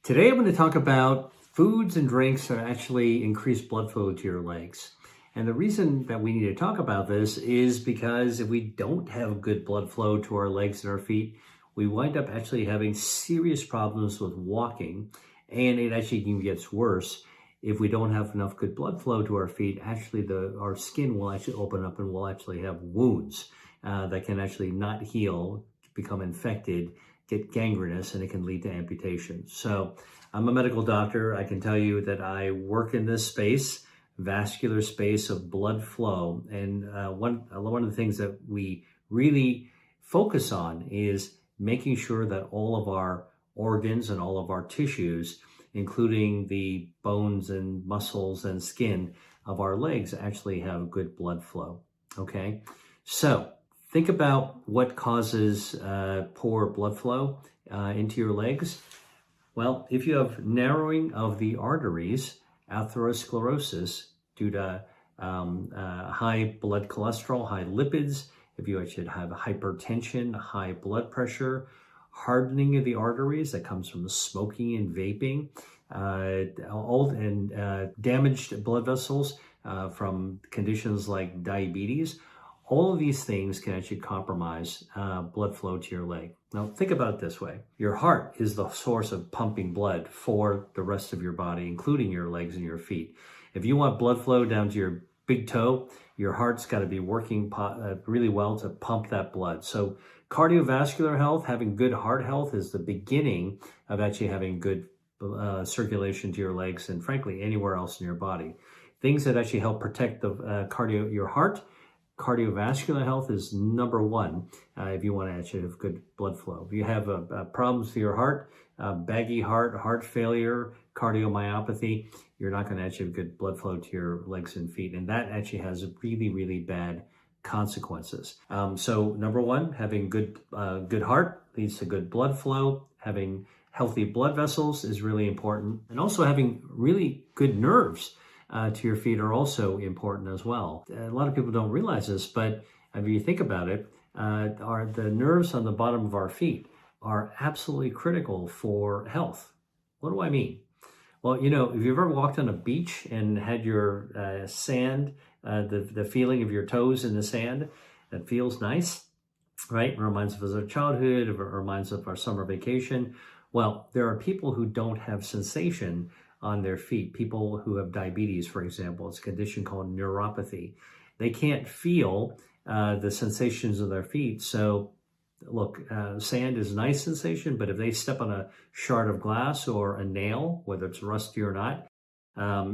Today I'm going to talk about foods and drinks that actually increase blood flow to your legs. And the reason that we need to talk about this is because if we don't have good blood flow to our legs and our feet, we wind up actually having serious problems with walking, and it actually even gets worse. If we don't have enough good blood flow to our feet, actually our skin will actually open up and we'll actually have wounds that can actually not heal, become infected, get gangrenous, and it can lead to amputation. So I'm a medical doctor. I can tell you that I work in this space, vascular space of blood flow. And one of the things that we really focus on is making sure that all of our organs and all of our tissues, including the bones and muscles and skin of our legs, actually have good blood flow. Okay, so think about what causes poor blood flow into your legs. Well, if you have narrowing of the arteries, atherosclerosis due to high blood cholesterol, high lipids, if you actually have hypertension, high blood pressure, hardening of the arteries that comes from smoking and vaping, old and damaged blood vessels from conditions like diabetes, all of these things can actually compromise blood flow to your leg. Now, think about it this way. Your heart is the source of pumping blood for the rest of your body, including your legs and your feet. If you want blood flow down to your big toe, your heart's got to be working really well to pump that blood. So cardiovascular health, having good heart health, is the beginning of actually having good circulation to your legs and, frankly, anywhere else in your body. Things that actually help protect the your heart. Cardiovascular health is number one if you want to actually have good blood flow. If you have problems with your heart, baggy heart, heart failure, cardiomyopathy, you're not going to actually have good blood flow to your legs and feet. And that actually has really, really bad consequences. So number one, having good heart leads to good blood flow. Having healthy blood vessels is really important. And also having really good nerves to your feet are also important as well. A lot of people don't realize this, but if you think about it, the nerves on the bottom of our feet are absolutely critical for health. What do I mean? Well, if you've ever walked on a beach and had your sand, the feeling of your toes in the sand, that feels nice, right? It reminds us of our childhood, it reminds us of our summer vacation. Well, there are people who don't have sensation on their feet. People who have diabetes, for example, it's a condition called neuropathy. They can't feel the sensations of their feet. So look, sand is a nice sensation, but if they step on a shard of glass or a nail, whether it's rusty or not,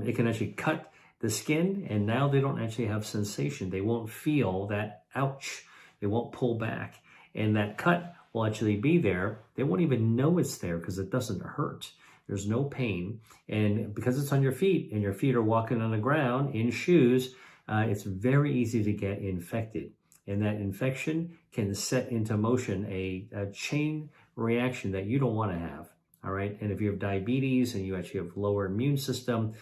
it can actually cut the skin, and now they don't actually have sensation. They won't feel that ouch. They won't pull back, and that cut will actually be there. They won't even know it's there because it doesn't hurt. There's no pain, and because it's on your feet and your feet are walking on the ground in shoes, it's very easy to get infected. And that infection can set into motion a chain reaction that you don't want to have, all right? And if you have diabetes and you actually have lower immune system,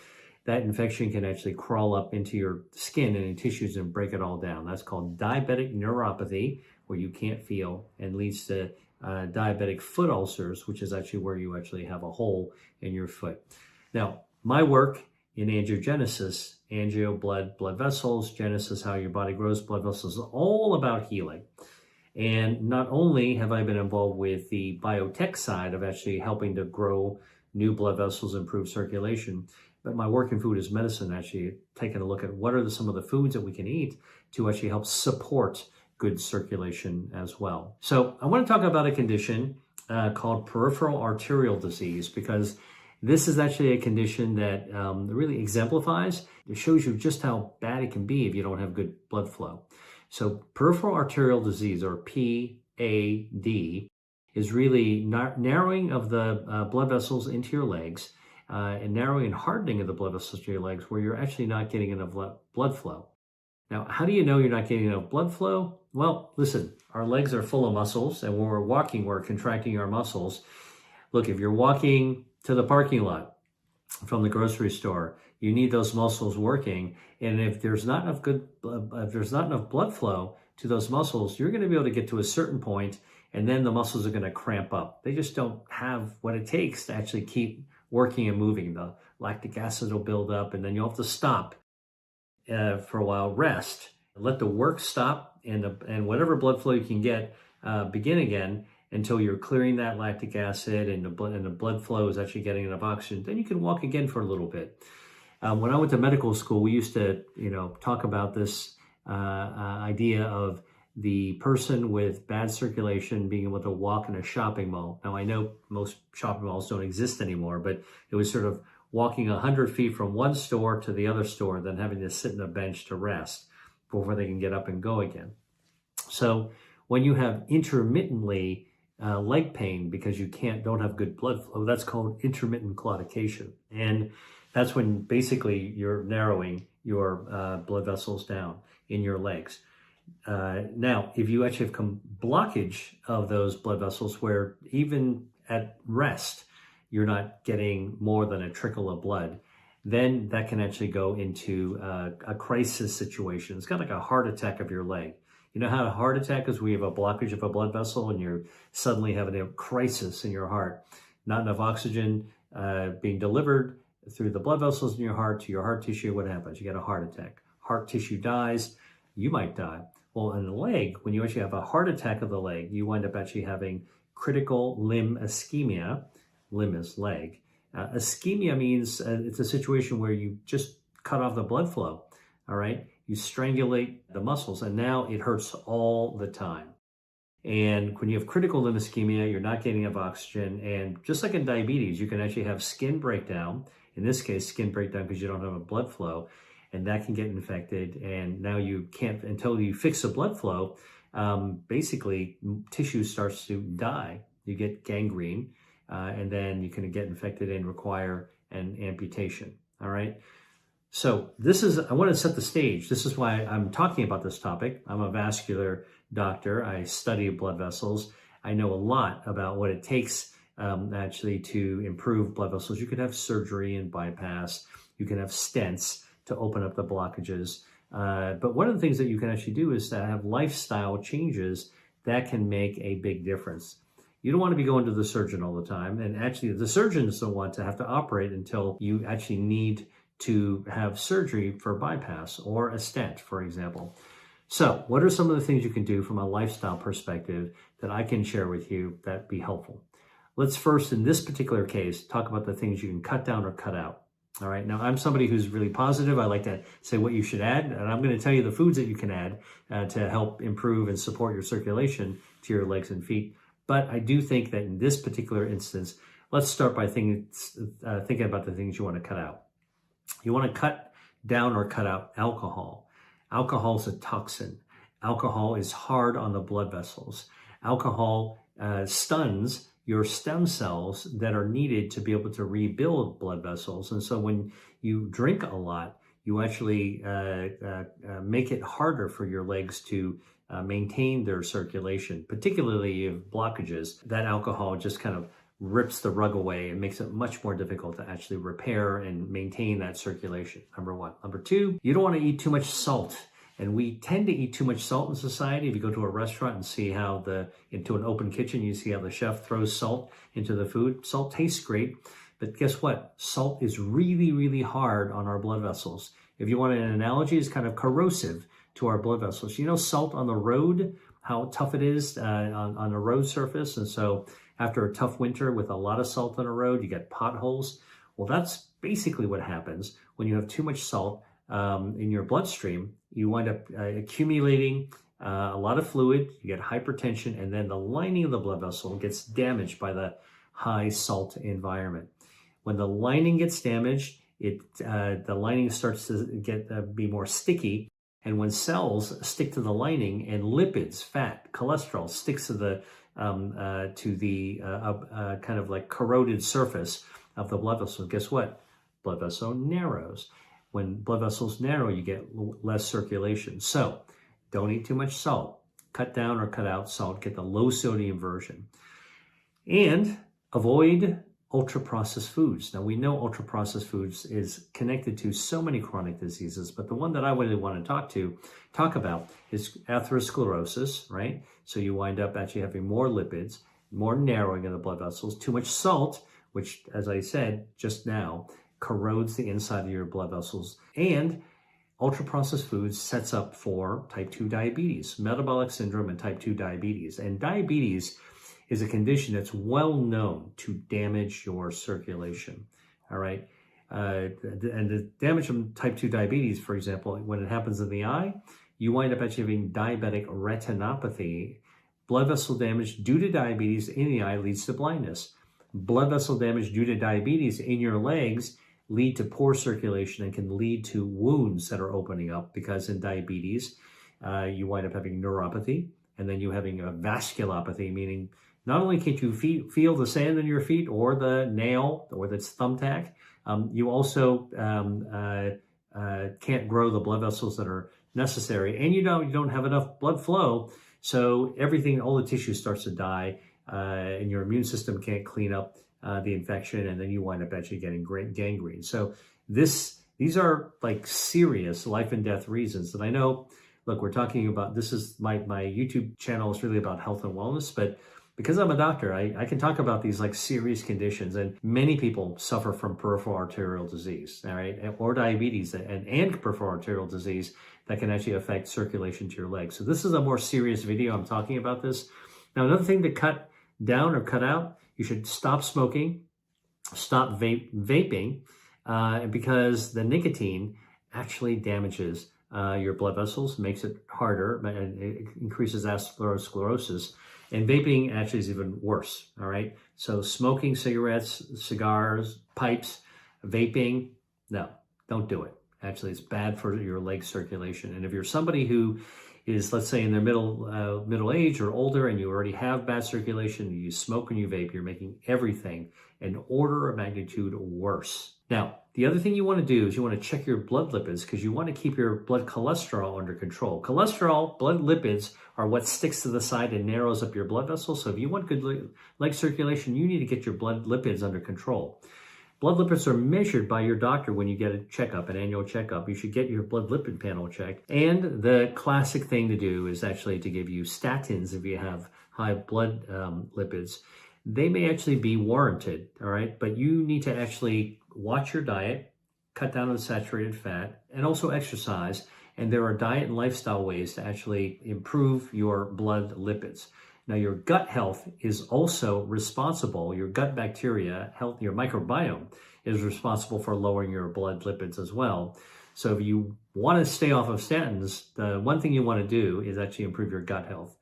that infection can actually crawl up into your skin and in tissues and break it all down. That's called diabetic neuropathy, where you can't feel, and leads to diabetic foot ulcers, which is actually where you actually have a hole in your foot. Now, my work in angiogenesis, angio, blood vessels, genesis, how your body grows, blood vessels, is all about healing. And not only have I been involved with the biotech side of actually helping to grow new blood vessels, improve circulation, but my work in food is medicine, actually taking a look at what are some of the foods that we can eat to actually help support good circulation as well. So I want to talk about a condition called peripheral arterial disease, because this is actually a condition that really exemplifies. It shows you just how bad it can be if you don't have good blood flow. So peripheral arterial disease, or PAD, is really narrowing of the blood vessels into your legs and narrowing and hardening of the blood vessels to your legs, where you're actually not getting enough blood flow. Now, how do you know you're not getting enough blood flow? Well, listen, our legs are full of muscles, and when we're walking, we're contracting our muscles. Look, if you're walking to the parking lot from the grocery store, you need those muscles working. And if there's not enough blood flow to those muscles, you're going to be able to get to a certain point and then the muscles are going to cramp up. They just don't have what it takes to actually keep working and moving. The lactic acid will build up, and then you'll have to stop for a while, rest, let the work stop, and whatever blood flow you can get begin again until you're clearing that lactic acid and the blood flow is actually getting enough oxygen. Then you can walk again for a little bit. When I went to medical school, we used to, talk about this idea of the person with bad circulation being able to walk in a shopping mall. Now, I know most shopping malls don't exist anymore, but it was sort of walking 100 feet from one store to the other store, then having to sit on a bench to rest before they can get up and go again. So when you have intermittently leg pain because you don't have good blood flow, that's called intermittent claudication. And that's when basically you're narrowing your blood vessels down in your legs. Now, if you actually have blockage of those blood vessels where even at rest, you're not getting more than a trickle of blood, then that can actually go into a crisis situation. It's kind of like a heart attack of your leg. You know how a heart attack is where you have a blockage of a blood vessel and you're suddenly having a crisis in your heart. Not enough oxygen being delivered through the blood vessels in your heart to your heart tissue. What happens? You get a heart attack. Heart tissue dies, you might die. Well, in the leg, when you actually have a heart attack of the leg, you wind up actually having critical limb ischemia. Limb is leg. Ischemia means it's a situation where you just cut off the blood flow, all right? You strangulate the muscles, and now it hurts all the time. And when you have critical limb ischemia, you're not getting enough oxygen, and just like in diabetes, you can actually have skin breakdown. In this case, skin breakdown because you don't have a blood flow, and that can get infected, and now you can't, until you fix the blood flow, basically tissue starts to die. You get gangrene, and then you can get infected and require an amputation, all right? So I want to set the stage. This is why I'm talking about this topic. I'm a vascular doctor. I study blood vessels. I know a lot about what it takes actually to improve blood vessels. You could have surgery and bypass. You can have stents to open up the blockages. But one of the things that you can actually do is to have lifestyle changes that can make a big difference. You don't want to be going to the surgeon all the time. And actually, the surgeons don't want to have to operate until you actually need to have surgery for bypass or a stent, for example. So what are some of the things you can do from a lifestyle perspective that I can share with you that be helpful? Let's first, in this particular case, talk about the things you can cut down or cut out. All right. Now, I'm somebody who's really positive. I like to say what you should add, and I'm going to tell you the foods that you can add to help improve and support your circulation to your legs and feet. But I do think that in this particular instance, let's start by thinking about the things you want to cut out. You want to cut down or cut out alcohol. Alcohol is a toxin. Alcohol is hard on the blood vessels. Alcohol stuns your stem cells that are needed to be able to rebuild blood vessels. And so when you drink a lot, you actually make it harder for your legs to maintain their circulation, particularly if blockages. That alcohol just kind of rips the rug away and makes it much more difficult to actually repair and maintain that circulation, number one. Number two, you don't want to eat too much salt. And we tend to eat too much salt in society. If you go to a restaurant and see how into an open kitchen, you see how the chef throws salt into the food. Salt tastes great, but guess what? Salt is really, really hard on our blood vessels. If you want an analogy, it's kind of corrosive to our blood vessels. You know, salt on the road, how tough it is on a road surface. And so after a tough winter with a lot of salt on a road, you get potholes. Well, that's basically what happens when you have too much salt in your bloodstream. You wind up accumulating a lot of fluid, you get hypertension, and then the lining of the blood vessel gets damaged by the high salt environment. When the lining gets damaged, the lining starts to be more sticky, and when cells stick to the lining and lipids, fat, cholesterol sticks to the kind of like corroded surface of the blood vessel, guess what? Blood vessel narrows. When blood vessels narrow, you get less circulation. So don't eat too much salt. Cut down or cut out salt. Get the low sodium version. And avoid ultra-processed foods. Now, we know ultra-processed foods is connected to so many chronic diseases, but the one that I really want to talk about is atherosclerosis, right? So you wind up actually having more lipids, more narrowing of the blood vessels, too much salt, which, as I said just now, corrodes the inside of your blood vessels, and ultra-processed foods sets up for type 2 diabetes, metabolic syndrome, and type 2 diabetes. And diabetes is a condition that's well known to damage your circulation, all right? And the damage from type 2 diabetes, for example, when it happens in the eye, you wind up actually having diabetic retinopathy. Blood vessel damage due to diabetes in the eye leads to blindness. Blood vessel damage due to diabetes in your legs lead to poor circulation and can lead to wounds that are opening up, because in diabetes, you wind up having neuropathy, and then you having a vasculopathy, meaning not only can't you feel the sand in your feet or the nail or the thumbtack, you also can't grow the blood vessels that are necessary, and you don't have enough blood flow. So everything, all the tissue starts to die, and your immune system can't clean up the infection, and then you wind up actually getting gangrene. So these are like serious life and death reasons. And I know, look, we're talking about, this is my YouTube channel is really about health and wellness, but because I'm a doctor, I can talk about these like serious conditions, and many people suffer from peripheral arterial disease, all right, or diabetes and peripheral arterial disease that can actually affect circulation to your legs. So this is a more serious video. I'm talking about this. Now, another thing to cut down or cut out, you should stop smoking, stop vaping, because the nicotine actually damages your blood vessels, makes it harder, and it increases atherosclerosis. And vaping actually is even worse, all right? So smoking cigarettes, cigars, pipes, vaping, no, don't do it. Actually, it's bad for your leg circulation. And if you're somebody who is, let's say, in their middle age or older, and you already have bad circulation, you smoke and you vape, you're making everything an order of magnitude worse. Now, the other thing you want to do is you want to check your blood lipids, because you want to keep your blood cholesterol under control. Cholesterol, blood lipids, are what sticks to the side and narrows up your blood vessels. So if you want good leg circulation, you need to get your blood lipids under control. Blood lipids are measured by your doctor when you get a checkup, an annual checkup. You should get your blood lipid panel checked. And the classic thing to do is actually to give you statins if you have high blood lipids. They may actually be warranted, all right? But you need to actually watch your diet, cut down on saturated fat, and also exercise. And there are diet and lifestyle ways to actually improve your blood lipids. Now, your gut health is also responsible. Your gut bacteria health, your microbiome is responsible for lowering your blood lipids as well. So if you want to stay off of statins, the one thing you want to do is actually improve your gut health.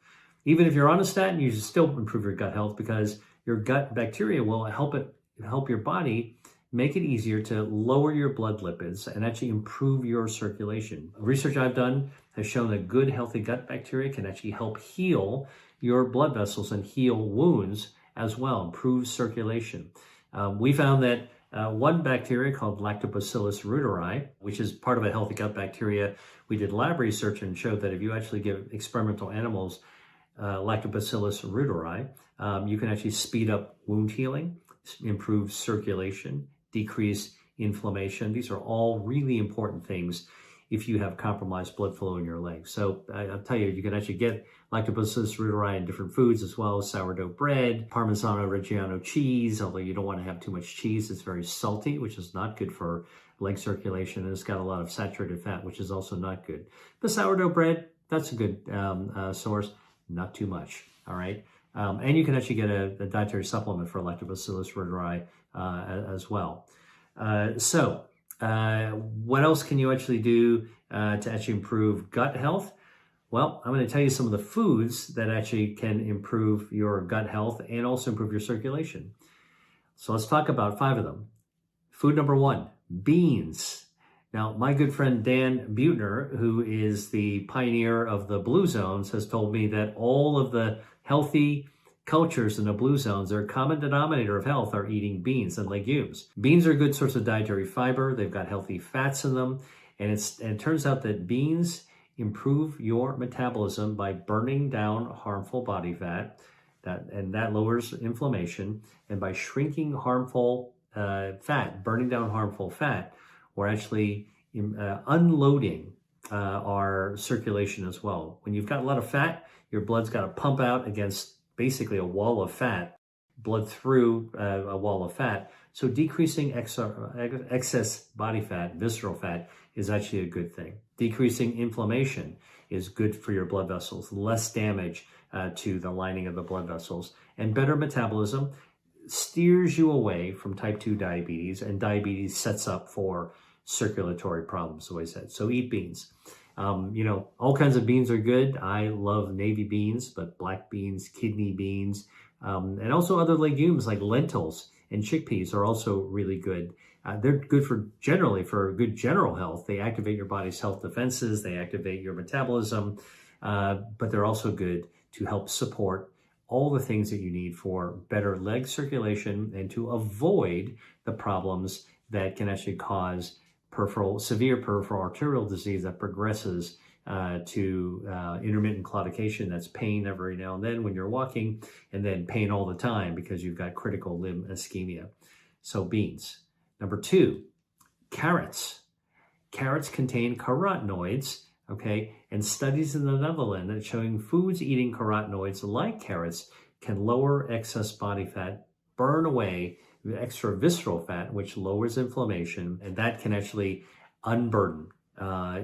Even if you're on a statin, you should still improve your gut health, because your gut bacteria will help your body make it easier to lower your blood lipids and actually improve your circulation. Research I've done has shown that good, healthy gut bacteria can actually help heal your blood vessels and heal wounds as well, improve circulation. We found that one bacteria called Lactobacillus reuteri, which is part of a healthy gut bacteria, we did lab research and showed that if you actually give experimental animals Lactobacillus reuteri, you can actually speed up wound healing, improve circulation, decrease inflammation. These are all really important things if you have compromised blood flow in your legs. So I'll tell you, you can actually get Lactobacillus reuteri in different foods as well as sourdough bread, Parmigiano Reggiano cheese, although you don't want to have too much cheese. It's very salty, which is not good for leg circulation, and it's got a lot of saturated fat, which is also not good. The sourdough bread, that's a good source, not too much, all right? And you can actually get a dietary supplement for Lactobacillus reuteri as well. What else can you actually do to actually improve gut health? Well, I'm going to tell you some of the foods that actually can improve your gut health and also improve your circulation. So let's talk about 5 of them. Food number 1, beans. Now, my good friend Dan Buettner, who is the pioneer of the blue zones, has told me that all of the healthy cultures in the blue zones, their common denominator of health are eating beans and legumes. Beans are a good source of dietary fiber. They've got healthy fats in them. And it turns out that beans improve your metabolism by burning down harmful body fat. that lowers inflammation. And by shrinking harmful fat, burning down harmful fat, we're actually unloading our circulation as well. When you've got a lot of fat, your blood's got to pump out against basically a wall of fat, blood through a wall of fat. So decreasing excess body fat, visceral fat, is actually a good thing. Decreasing inflammation is good for your blood vessels, less damage to the lining of the blood vessels, and better metabolism steers you away from type 2 diabetes, and diabetes sets up for circulatory problems, so I said. So eat beans. All kinds of beans are good. I love navy beans, but black beans, kidney beans, and also other legumes like lentils and chickpeas are also really good. They're good for good general health. They activate your body's health defenses. They activate your metabolism, but they're also good to help support all the things that you need for better leg circulation and to avoid the problems that can actually cause severe peripheral arterial disease that progresses to intermittent claudication. That's pain every now and then when you're walking, and then pain all the time because you've got critical limb ischemia. So beans. Number 2, carrots. Carrots contain carotenoids, okay? And studies in the Netherlands are showing foods eating carotenoids like carrots can lower excess body fat, burn away the extra visceral fat, which lowers inflammation, and that can actually unburden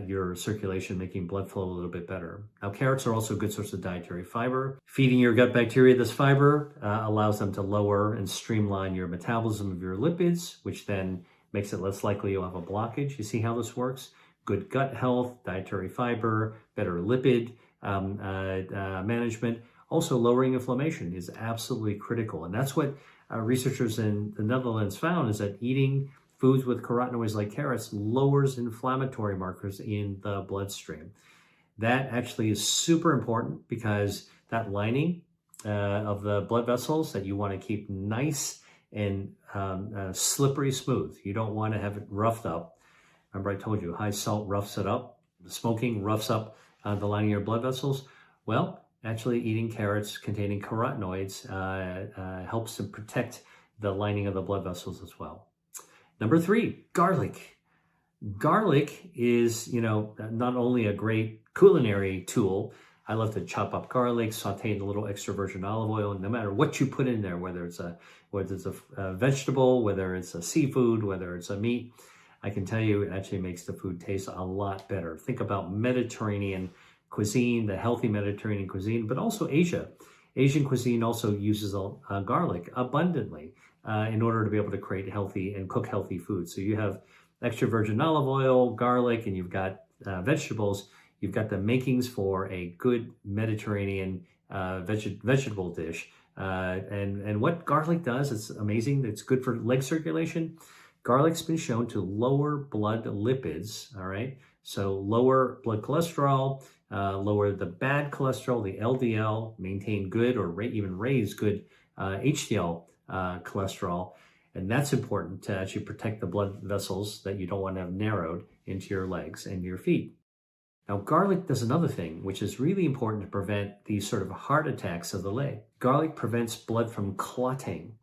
your circulation, making blood flow a little bit better. Now, carrots are also a good source of dietary fiber. Feeding your gut bacteria this fiber allows them to lower and streamline your metabolism of your lipids, which then makes it less likely you'll have a blockage. You see how this works? Good gut health, dietary fiber, better lipid management. Also, lowering inflammation is absolutely critical. And that's what researchers in the Netherlands found, is that eating foods with carotenoids like carrots lowers inflammatory markers in the bloodstream. That actually is super important because that lining of the blood vessels that you want to keep nice and slippery smooth. You don't want to have it roughed up. Remember I told you high salt roughs it up. Smoking roughs up the lining of your blood vessels. Well, actually eating carrots containing carotenoids helps to protect the lining of the blood vessels as well. Number 3, garlic. Garlic is, not only a great culinary tool. I love to chop up garlic, saute in a little extra virgin olive oil, and no matter what you put in there, whether it's a vegetable, whether it's a seafood, whether it's a meat, I can tell you it actually makes the food taste a lot better. Think about Mediterranean cuisine, the healthy Mediterranean cuisine, but also Asia. Asian cuisine also uses garlic abundantly in order to be able to create healthy and cook healthy food. So you have extra virgin olive oil, garlic, and you've got vegetables. You've got the makings for a good Mediterranean vegetable dish. And what garlic does, it's amazing. It's good for leg circulation. Garlic's been shown to lower blood lipids, all right? So lower blood cholesterol, lower the bad cholesterol, the LDL, maintain good or even raise good HDL cholesterol. And that's important to actually protect the blood vessels that you don't want to have narrowed into your legs and your feet. Now, garlic does another thing, which is really important to prevent these sort of heart attacks of the leg. Garlic prevents blood from clotting,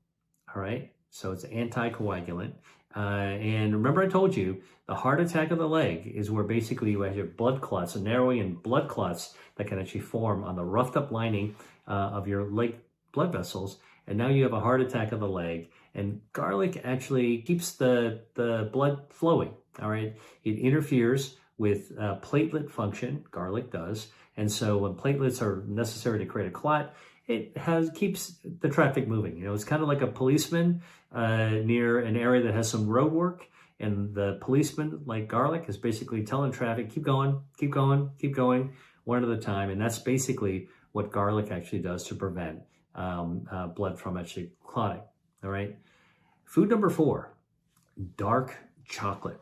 all right? So it's anticoagulant. And remember I told you, the heart attack of the leg is where basically you have blood clots, a narrowing in blood clots that can actually form on the roughed up lining of your leg blood vessels. And now you have a heart attack of the leg. And garlic actually keeps the blood flowing, all right? It interferes with platelet function, garlic does. And so when platelets are necessary to create a clot, it keeps the traffic moving. It's kind of like a policeman near an area that has some road work, and the policeman, like garlic, is basically telling traffic, keep going, keep going, keep going, one at a time. And that's basically what garlic actually does to prevent blood from actually clotting, all right? Food number 4, dark chocolate.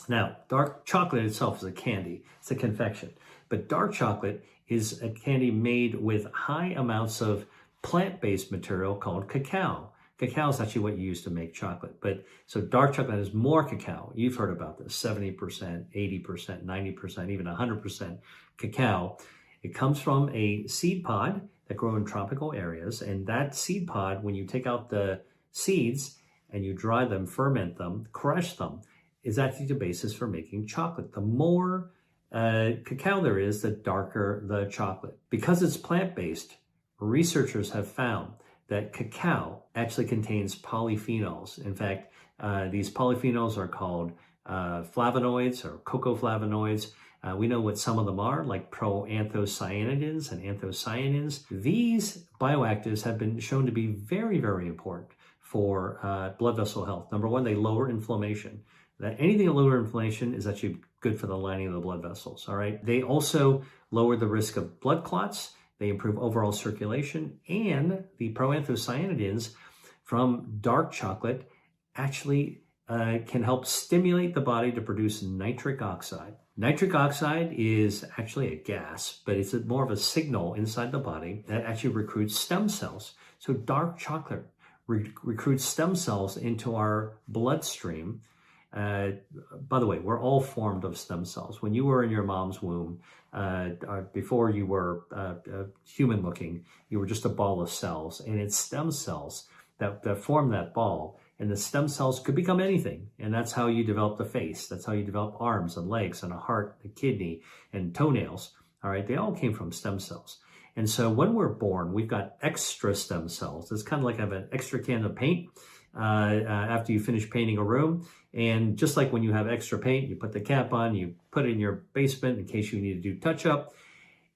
Now, dark chocolate itself is a candy. It's a confection. But dark chocolate is a candy made with high amounts of plant-based material called cacao. Cacao is actually what you use to make chocolate. But so dark chocolate has more cacao. You've heard about this, 70%, 80%, 90%, even 100% cacao. It comes from a seed pod that grow in tropical areas. And that seed pod, when you take out the seeds and you dry them, ferment them, crush them, is actually the basis for making chocolate. The more cacao there is, the darker the chocolate. Because it's plant-based, researchers have found that cacao actually contains polyphenols. In fact, these polyphenols are called flavonoids or cocoa flavonoids. We know what some of them are, like proanthocyanidins and anthocyanins. These bioactives have been shown to be very, very important for blood vessel health. Number one, they lower inflammation. That anything that lower inflammation is actually good for the lining of the blood vessels, all right? They also lower the risk of blood clots. They improve overall circulation, and the proanthocyanidins from dark chocolate actually can help stimulate the body to produce nitric oxide. Nitric oxide is actually a gas, but it's more of a signal inside the body that actually recruits stem cells. So dark chocolate recruits stem cells into our bloodstream. By the way, we're all formed of stem cells. When you were in your mom's womb, before you were human looking, you were just a ball of cells, and it's stem cells that form that ball. And the stem cells could become anything. And that's how you develop the face. That's how you develop arms and legs and a heart, a kidney, and toenails. All right, they all came from stem cells. And so when we're born, we've got extra stem cells. It's kind of like I have an extra can of paint after you finish painting a room. And just like when you have extra paint, you put the cap on, you put it in your basement in case you need to do touch up.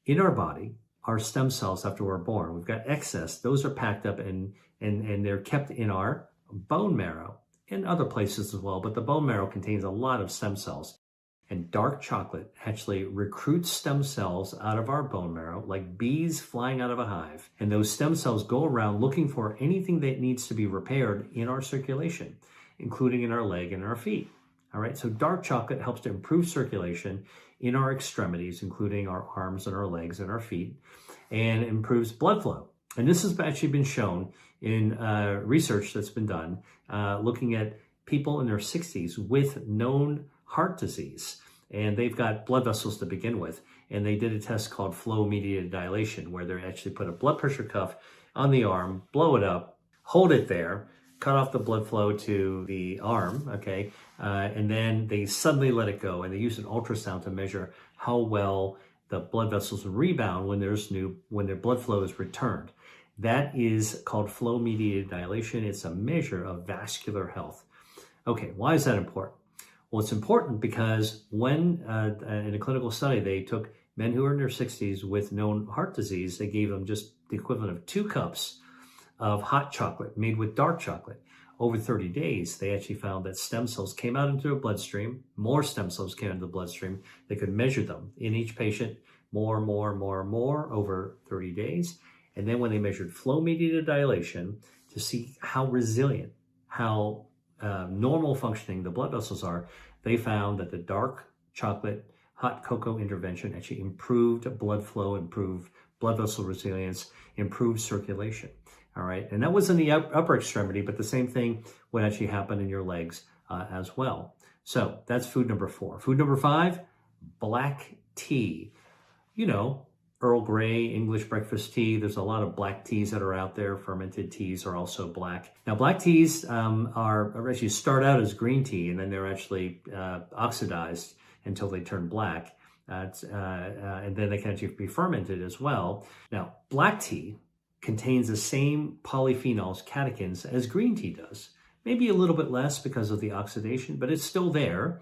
In our body, our stem cells after we're born, we've got excess. Those are packed up and they're kept in our bone marrow and other places as well. But the bone marrow contains a lot of stem cells. And dark chocolate actually recruits stem cells out of our bone marrow like bees flying out of a hive. And those stem cells go around looking for anything that needs to be repaired in our circulation, including in our leg and our feet. All right, so dark chocolate helps to improve circulation in our extremities, including our arms and our legs and our feet, and improves blood flow. And this has actually been shown in research that's been done looking at people in their 60s with known heart disease. And they've got blood vessels to begin with. And they did a test called flow-mediated dilation, where they actually put a blood pressure cuff on the arm, blow it up, hold it there, cut off the blood flow to the arm, okay? And then they suddenly let it go. And they use an ultrasound to measure how well the blood vessels rebound when their blood flow is returned. That is called flow-mediated dilation. It's a measure of vascular health. Okay, why is that important? Well, it's important because when in a clinical study, they took men who were in their 60s with known heart disease, they gave them just the equivalent of 2 cups of hot chocolate made with dark chocolate. Over 30 days, they actually found that stem cells came out into the bloodstream, more stem cells came into the bloodstream. They could measure them in each patient, more over 30 days. And then when they measured flow-mediated dilation to see how resilient, how normal functioning the blood vessels are, they found that the dark chocolate hot cocoa intervention actually improved blood flow, improved blood vessel resilience, improved circulation. All right, and that was in the upper extremity, but the same thing would actually happen in your legs as well. So that's food number 4. Food number 5, black tea. You know, Earl Grey, English breakfast tea. There's a lot of black teas that are out there. Fermented teas are also black. Now, black teas are actually start out as green tea, and then they're actually oxidized until they turn black. And then they can actually be fermented as well. Now, black tea contains the same polyphenols, catechins, as green tea does. Maybe a little bit less because of the oxidation, but it's still there.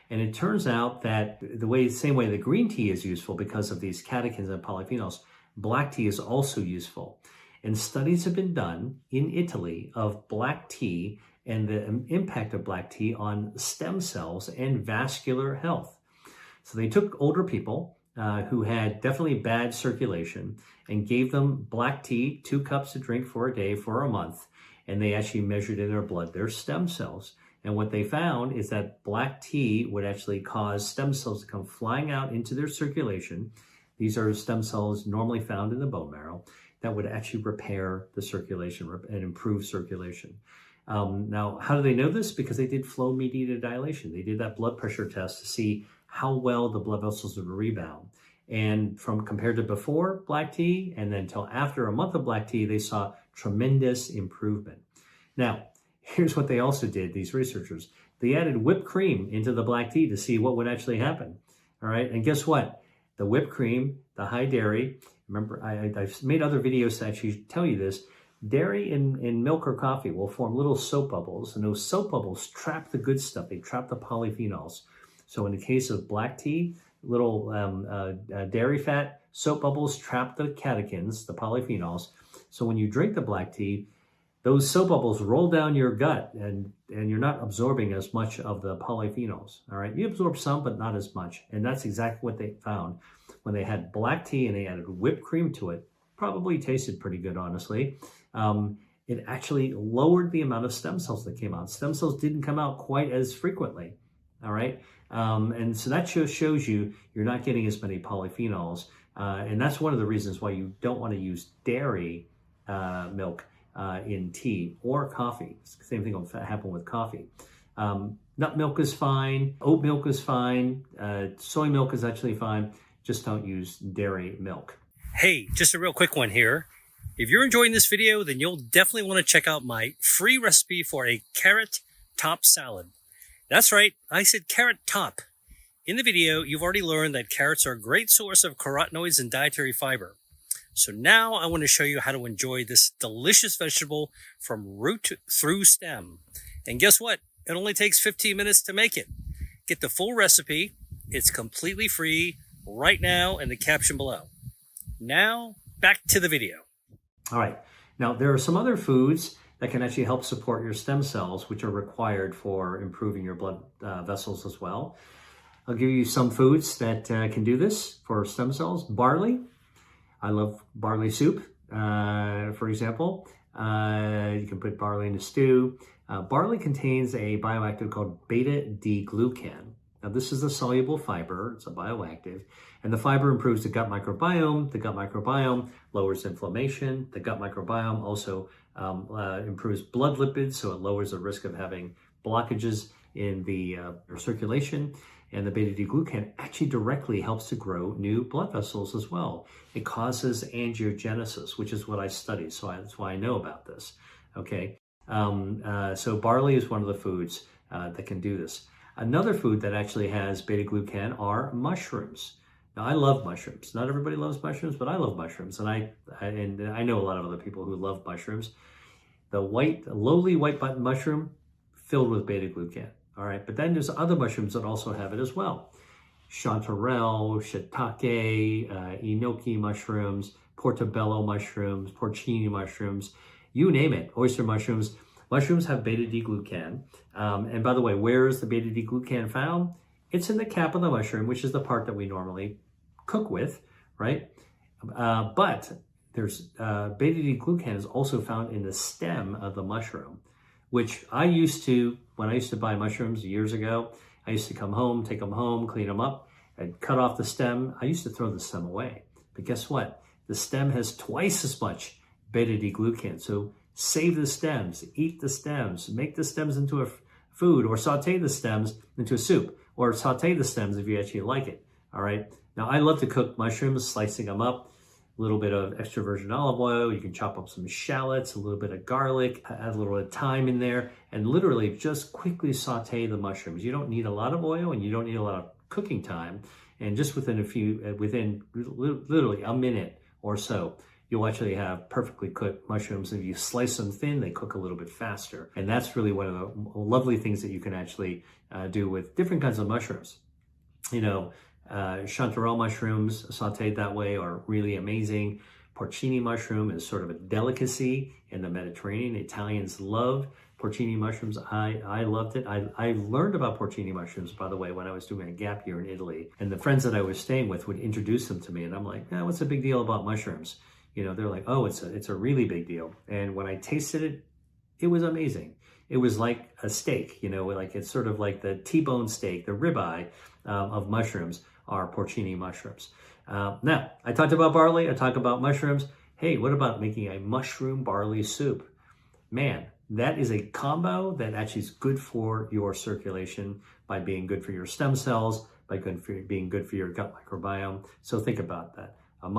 And it turns out that same way the green tea is useful because of these catechins and polyphenols, black tea is also useful. And studies have been done in Italy of black tea and the impact of black tea on stem cells and vascular health. So they took older people who had definitely bad circulation and gave them black tea, 2 cups to drink for a day for a month. And they actually measured in their blood their stem cells. And what they found is that black tea would actually cause stem cells to come flying out into their circulation. These are stem cells normally found in the bone marrow that would actually repair the circulation and improve circulation. Now, how do they know this? Because they did flow-mediated dilation. They did that blood pressure test to see how well the blood vessels would rebound. And from compared to before black tea and then till after a month of black tea, they saw tremendous improvement. Now, here's what they also did, these researchers. They added whipped cream into the black tea to see what would actually happen. All right, and guess what? The whipped cream, the high dairy, remember, I've made other videos to actually tell you this. Dairy in milk or coffee will form little soap bubbles, and those soap bubbles trap the good stuff. They trap the polyphenols. So in the case of black tea, little dairy fat soap bubbles trap the catechins, the polyphenols. So when you drink the black tea, those soap bubbles roll down your gut, and you're not absorbing as much of the polyphenols. All right, you absorb some, but not as much. And that's exactly what they found when they had black tea and they added whipped cream to it. Probably tasted pretty good, honestly. It actually lowered the amount of stem cells that came out. Stem cells didn't come out quite as frequently. All right, and so that shows you you're not getting as many polyphenols, and that's one of the reasons why you don't want to use dairy milk in tea or coffee. Same thing will happen with coffee. Nut milk is fine, oat milk is fine, soy milk is actually fine. Just don't use dairy milk. Hey, just a real quick one here. If you're enjoying this video, then you'll definitely want to check out my free recipe for a carrot top salad. That's right, I said carrot top. In the video, you've already learned that carrots are a great source of carotenoids and dietary fiber. So now I want to show you how to enjoy this delicious vegetable from root through stem. And guess what? It only takes 15 minutes to make it. Get the full recipe. It's completely free right now in the caption below. Now, back to the video. All right. Now, there are some other foods that can actually help support your stem cells, which are required for improving your blood vessels as well. I'll give you some foods that can do this for stem cells. Barley. I love barley soup, for example. You can put barley in a stew. Barley contains a bioactive called beta-D-glucan. Now, this is a soluble fiber. It's a bioactive. And the fiber improves the gut microbiome. The gut microbiome lowers inflammation. The gut microbiome also improves blood lipids, so it lowers the risk of having blockages in the circulation. And the beta-D-glucan actually directly helps to grow new blood vessels as well. It causes angiogenesis, which is what I study, so that's why I know about this. Okay, so barley is one of the foods that can do this. Another food that actually has beta-glucan are mushrooms. Now, I love mushrooms. Not everybody loves mushrooms, but I love mushrooms, and I know a lot of other people who love mushrooms. The lowly white button mushroom filled with beta-glucan. All right, but then there's other mushrooms that also have it as well. Chanterelle, shiitake, enoki mushrooms, portobello mushrooms, porcini mushrooms, you name it, oyster mushrooms. Mushrooms have beta-D-glucan. And by the way, where is the beta-D-glucan found? It's in the cap of the mushroom, which is the part that we normally cook with, right? But there's beta-D-glucan is also found in the stem of the mushroom, which when I used to buy mushrooms years ago, I used to come home, take them home, clean them up, and cut off the stem. I used to throw the stem away. But guess what? The stem has twice as much beta-D-glucan. So save the stems, eat the stems, make the stems into a food, or saute the stems into a soup, or saute the stems if you actually like it. All right. Now, I love to cook mushrooms, slicing them up, a little bit of extra virgin olive oil. You can chop up some shallots, a little bit of garlic, add a little bit of thyme in there, and literally just quickly saute the mushrooms. You don't need a lot of oil and you don't need a lot of cooking time. And just within literally a minute or so, you'll actually have perfectly cooked mushrooms. If you slice them thin, they cook a little bit faster. And that's really one of the lovely things that you can actually do with different kinds of mushrooms. You know, chanterelle mushrooms sauteed that way are really amazing. Porcini mushroom is sort of a delicacy in the Mediterranean. Italians love porcini mushrooms. I loved it. I learned about porcini mushrooms, by the way, when I was doing a gap year in Italy. And the friends that I was staying with would introduce them to me. And I'm like, what's the big deal about mushrooms? You know, they're like, oh, it's a really big deal. And when I tasted it, it was amazing. It was like a steak, you know, like it's sort of like the T-bone steak, the ribeye of mushrooms are porcini mushrooms. Now, I talked about barley, I talked about mushrooms. Hey, what about making a mushroom barley soup? Man, that is a combo that actually is good for your circulation by being good for your stem cells, by being good for your gut microbiome. So think about that. A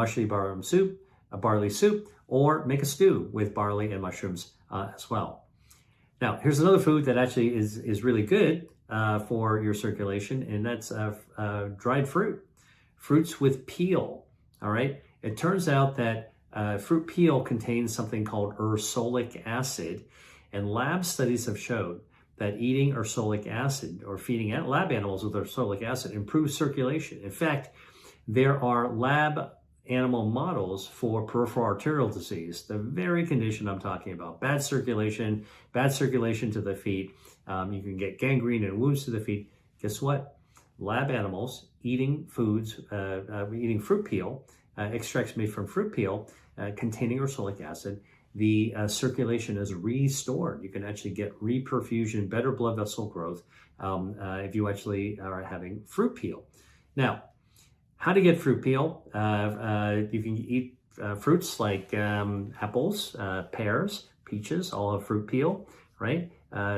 barley soup, or make a stew with barley and mushrooms as well. Now, here's another food that actually is really good for your circulation, and that's dried fruit. Fruits with peel, all right? It turns out that fruit peel contains something called ursolic acid, and lab studies have showed that eating ursolic acid or feeding lab animals with ursolic acid improves circulation. In fact, there are lab animal models for peripheral arterial disease, the very condition I'm talking about. Bad circulation to the feet. You can get gangrene and wounds to the feet. Guess what? Lab animals eating foods, eating fruit peel, extracts made from fruit peel containing ursolic acid, the circulation is restored. You can actually get reperfusion, better blood vessel growth if you actually are having fruit peel. Now, how to get fruit peel? You can eat fruits like apples, pears, peaches, all have fruit peel, right?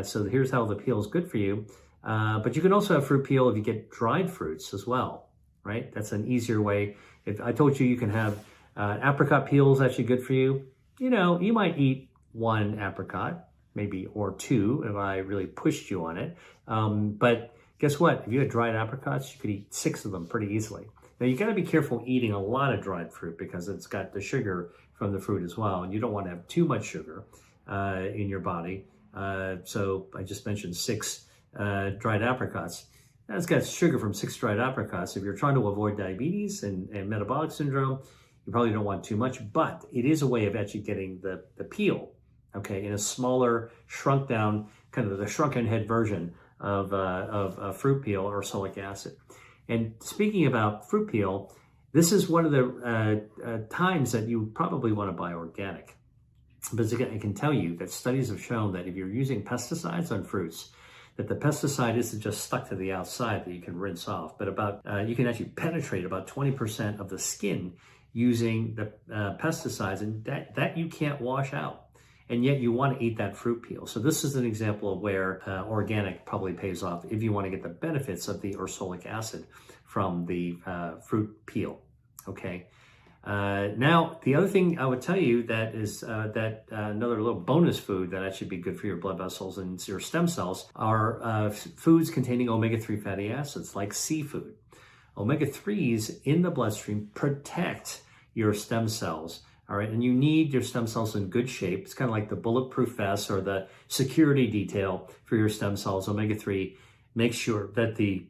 So here's how the peel is good for you. But you can also have fruit peel if you get dried fruits as well, right? That's an easier way. If I told you can have apricot peel is actually good for you, you know, you might eat one apricot, maybe, or two if I really pushed you on it. But guess what? If you had dried apricots, you could eat 6 of them pretty easily. Now, you got to be careful eating a lot of dried fruit because it's got the sugar from the fruit as well, and you don't want to have too much sugar in your body. So I just mentioned 6 dried apricots. That's got sugar from 6 dried apricots. If you're trying to avoid diabetes and metabolic syndrome, you probably don't want too much, but it is a way of actually getting the peel, okay, in a smaller, shrunk down, kind of the shrunken head version of fruit peel or ursolic acid. And speaking about fruit peel, this is one of the times that you probably want to buy organic. But again, I can tell you that studies have shown that if you're using pesticides on fruits, that the pesticide isn't just stuck to the outside that you can rinse off, but you can actually penetrate about 20% of the skin using the pesticides, and that you can't wash out. And yet you want to eat that fruit peel. So this is an example of where organic probably pays off if you want to get the benefits of the ursolic acid from the fruit peel, okay? Now, the other thing I would tell you that is another little bonus food that actually be good for your blood vessels and your stem cells are foods containing omega-3 fatty acids like seafood. Omega-3s in the bloodstream protect your stem cells, all right? And you need your stem cells in good shape. It's kind of like the bulletproof vest or the security detail for your stem cells. Omega-3 makes sure that the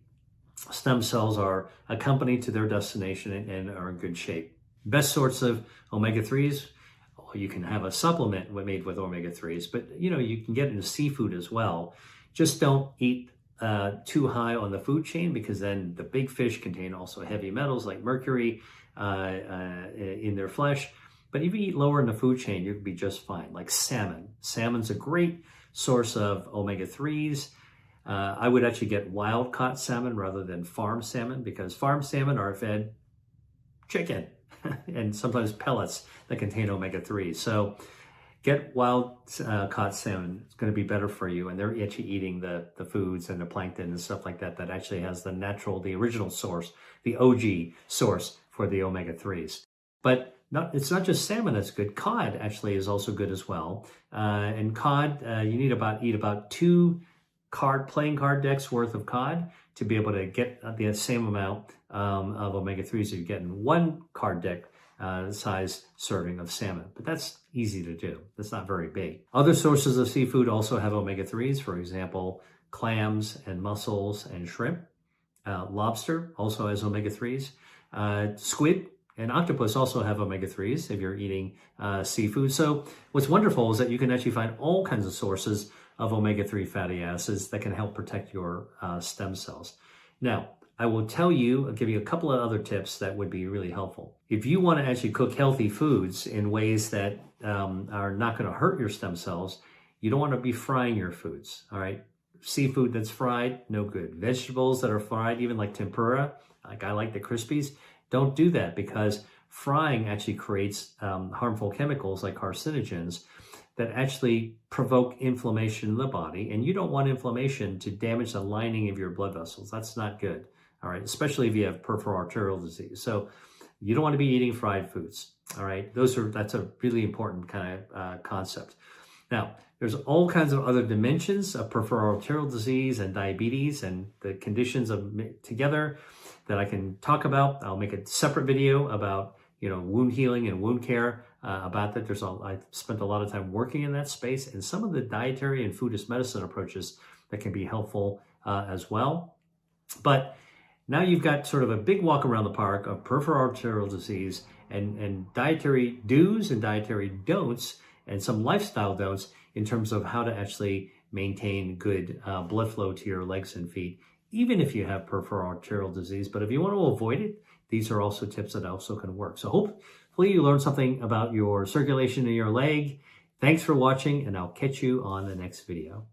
stem cells are accompanied to their destination and are in good shape. Best sorts of omega-3s, you can have a supplement made with omega-3s, but you know, you can get into seafood as well. Just don't eat too high on the food chain, because then the big fish contain also heavy metals like mercury in their flesh. But if you eat lower in the food chain, you'll be just fine. Like salmon. Salmon's a great source of omega-3s. I would actually get wild-caught salmon rather than farm salmon, because farm salmon are fed chicken and sometimes pellets that contain omega-3s. So get wild-caught salmon. It's going to be better for you. And they're actually eating the foods and the plankton and stuff like that actually has the original source, the OG source for the omega-3s. But it's not just salmon that's good. Cod actually is also good as well. And cod, you need eat about 2 playing card decks worth of cod to be able to get the same amount of omega-3s that you get in 1 card deck size serving of salmon. But that's easy to do. That's not very big. Other sources of seafood also have omega-3s. For example, clams and mussels and shrimp. Lobster also has omega-3s. Squid and octopus also have omega-3s if you're eating seafood. So what's wonderful is that you can actually find all kinds of sources of omega-3 fatty acids that can help protect your stem cells. Now, I'll give you a couple of other tips that would be really helpful. If you want to actually cook healthy foods in ways that are not going to hurt your stem cells, you don't want to be frying your foods, all right? Seafood that's fried, no good. Vegetables that are fried, even like tempura, like I like the Crispies, don't do that, because frying actually creates harmful chemicals like carcinogens that actually provoke inflammation in the body. And you don't want inflammation to damage the lining of your blood vessels. That's not good. All right, especially if you have peripheral arterial disease. So you don't want to be eating fried foods. All right, that's a really important kind of concept. Now, there's all kinds of other dimensions of peripheral arterial disease and diabetes and the conditions of together that I can talk about. I'll make a separate video about wound healing and wound care about that. I've spent a lot of time working in that space, and some of the dietary and foodist medicine approaches that can be helpful as well. But now you've got sort of a big walk around the park of peripheral arterial disease and dietary do's and dietary don'ts and some lifestyle don'ts in terms of how to actually maintain good blood flow to your legs and feet, even if you have peripheral arterial disease. But if you want to avoid it, these are also tips that also can work. So hopefully you learned something about your circulation in your leg. Thanks for watching, and I'll catch you on the next video.